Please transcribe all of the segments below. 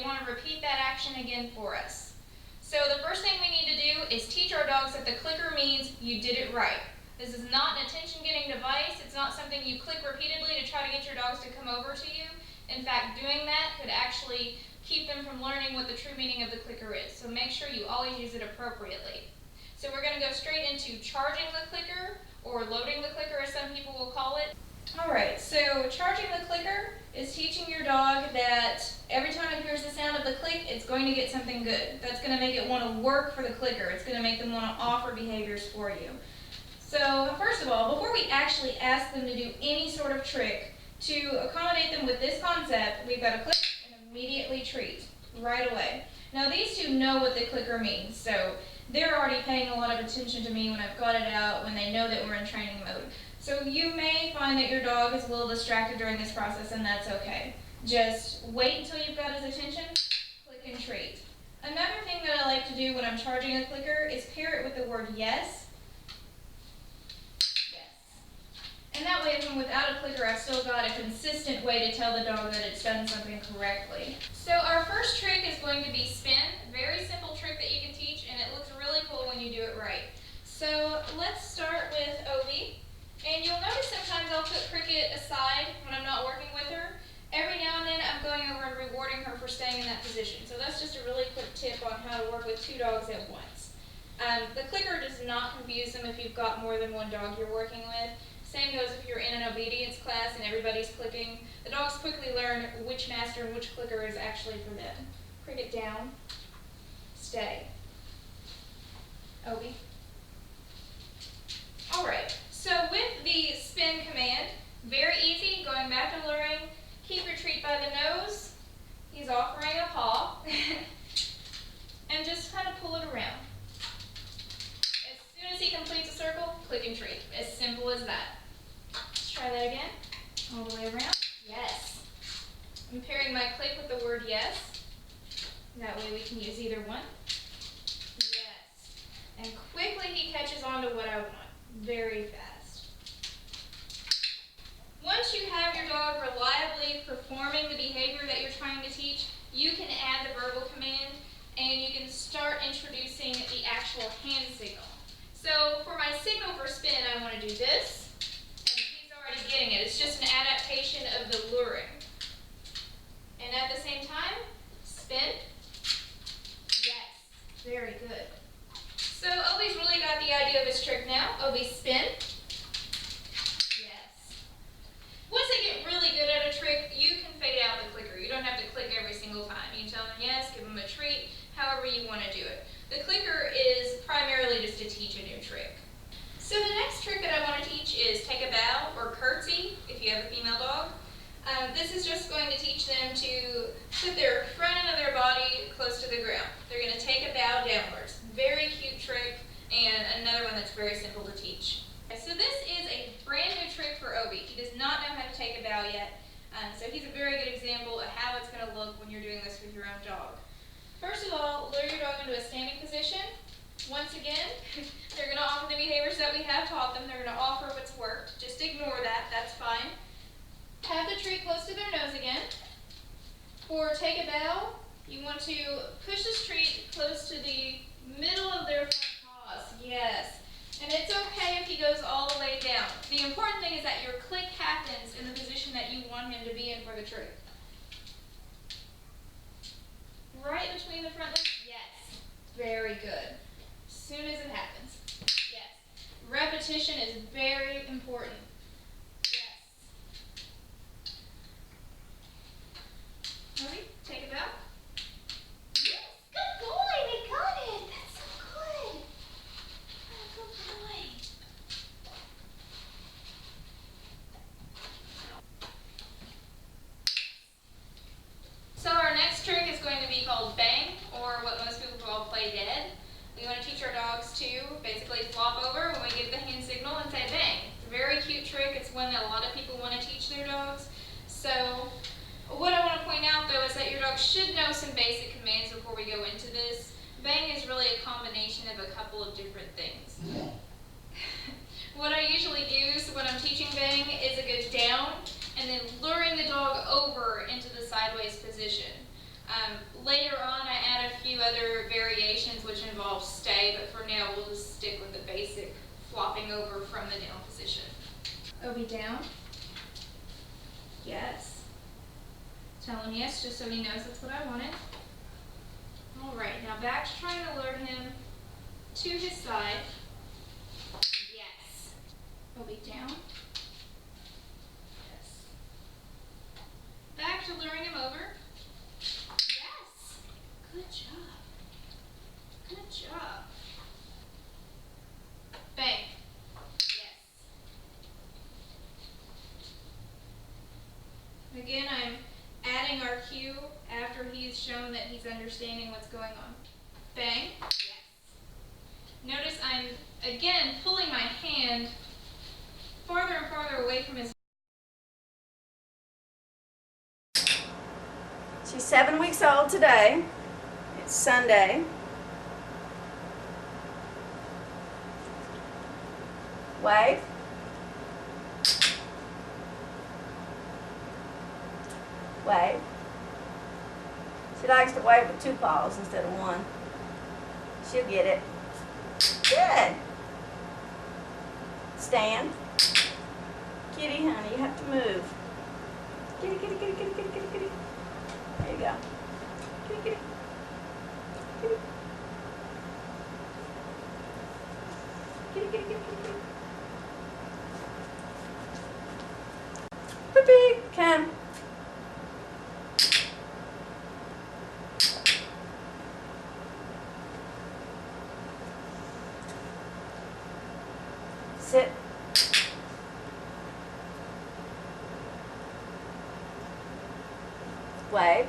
want to repeat that action again for us. So the first thing we need to do is teach our dogs that the clicker means you did it right. This is not an attention-getting device. It's not something you click repeatedly to try to get your dogs to come over to you. In fact, doing that could actually keep them from learning what the true meaning of the clicker is. So make sure you always use it appropriately. So we're going to go straight into charging the clicker, or loading the clicker as some people will call it. Alright, so charging the clicker is teaching your dog that every time it hears the sound of the click, it's going to get something good. That's going to make it want to work for the clicker. It's going to make them want to offer behaviors for you. So first of all, before we actually ask them to do any sort of trick, to accommodate them with this concept, we've got to click and immediately treat right away. Now these two know what the clicker means, so they're already paying a lot of attention to me when I've got it out, when they know that we're in training mode. So you may find that your dog is a little distracted during this process, and that's okay. Just wait until you've got his attention, click and treat. Another thing that I like to do when I'm charging a clicker is pair it with the word yes. Yes. And that way, even without a clicker, I've still got a consistent way to tell the dog that it's done something correctly. So our first trick is going to be spin. Very simple trick that you can teach, and it looks really cool when you do it right. So let's start with Obi. And you'll notice sometimes I'll put Cricket aside when I'm not working with her. Every now and then I'm going over and rewarding her for staying in that position. So that's just a really quick tip on how to work with two dogs at once. The clicker does not confuse them if you've got more than one dog you're working with. Same goes if you're in an obedience class and everybody's clicking. The dogs quickly learn which master and which clicker is actually for them. Cricket down, stay. Obi. Alright. So with the spin command, very easy, going back to luring, keep your treat by the nose, he's offering a paw, and just kind of pull it around. As soon as he completes a circle, click and treat. As simple as that. Let's try that again, all the way around. Yes. I'm pairing my click with the word yes. That way we can use either one. Yes. And quickly he catches on to what I want. Very fast. Once you have your dog reliably performing the behavior that you're trying to teach, you can add the verbal command and you can start introducing the actual hand signal. So for my signal for spin, I want to do this, and he's already getting it. It's just an adaptation of the luring. And at the same time, spin. Yes, very good. So Obi's really got the idea of his trick now. Obi, spin. Once they get really good at a trick, you can fade out the clicker. You don't have to click every single time. You can tell them yes, give them a treat, however you want to do it. The clicker is primarily just to teach a new trick. So the next trick that I want to teach is take a bow or curtsy if you have a female dog. This is just going to teach them to put their front end of their body close to the ground. They're going to take a bow downwards. Very cute trick, and another one that's very simple to teach. So this is a brand new trick for Obi. He does not know how to take a bow yet, so he's a very good example of how it's going to look when you're doing this with your own dog. First of all, lure your dog into a standing position. Once again, they're going to offer the behaviors that we have taught them. They're going to offer what's worked. Just ignore that. That's fine. Have the treat close to their nose again. For take a bow, you want to push this treat close to the middle of their front paws. Yes. And it's okay if he goes all the way down. The important thing is that your click happens in the position that you want him to be in for the trick. Right between the front legs? Yes. Very good. As soon as it happens. Yes. Repetition is very important. Yes. Obi, take a bow. Yes. Good boy. They got it. That's so good. So our next trick is going to be called bang, or what most people call play dead. We want to teach our dogs to basically flop over when we give the hand signal and say bang. It's a very cute trick. It's one that a lot of people want to teach their dogs. So what I want to point out though is that your dog should know some basic commands before we go into this. Bang is really a combination of a couple of different things. What I usually do when I'm teaching bang is a good down and then luring the dog over into the sideways position. Later on, I add a few other variations which involve stay, but for now, we'll just stick with the basic flopping over from the down position. Obi down. Yes. Tell him yes, just so he knows that's what I wanted. All right, now back to trying to lure him to his side. Yes. Obi down. Yes. Back to luring him over. Yes. Good job. Good job. Bang. Yes. Again, I'm adding our cue after he's shown that he's understanding what's going on. Bang. Yes. Notice I'm, again, pulling my hand farther and farther away from his. She's 7 weeks old today. It's Sunday. Wave. Wave. She likes to wave with 2 paws instead of 1. She'll get it. Good. Stand. Kitty, honey, you have to move. Kitty, kitty, kitty, kitty, kitty, kitty, kitty. There you go. Kitty, kitty. Kitty. Kitty, kitty, kitty, kitty, kitty. Poopy, come. Sit. Wave.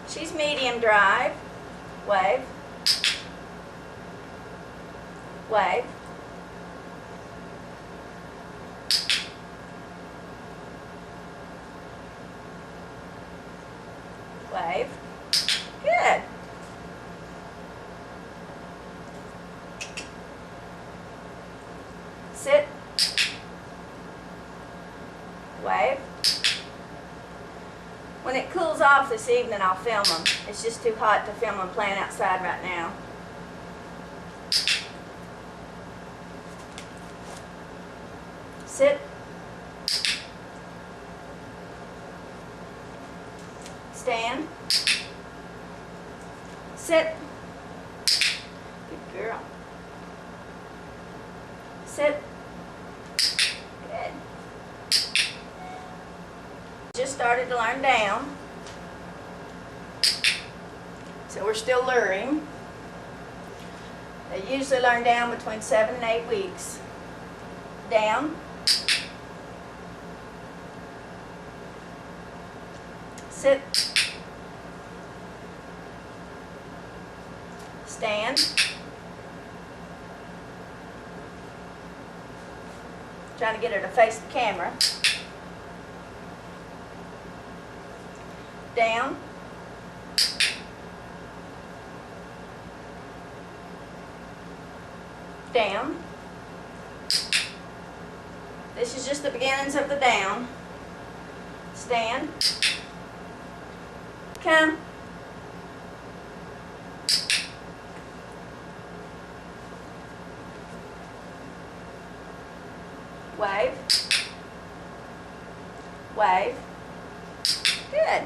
She's medium drive. Wave. Wave. Wave. Good. Sit. Wave. When it cools off this evening, I'll film them. It's just too hot to film them playing outside right now. Sit. Stand. Sit. Good girl. Sit. Good. Just started to learn down. So we're still luring. They usually learn down between 7 and 8 weeks. Down. Sit. Stand. Trying to get her to face the camera. Down. Down. This is just the beginnings of the down. Stand. Come. Wave. Wave. Good.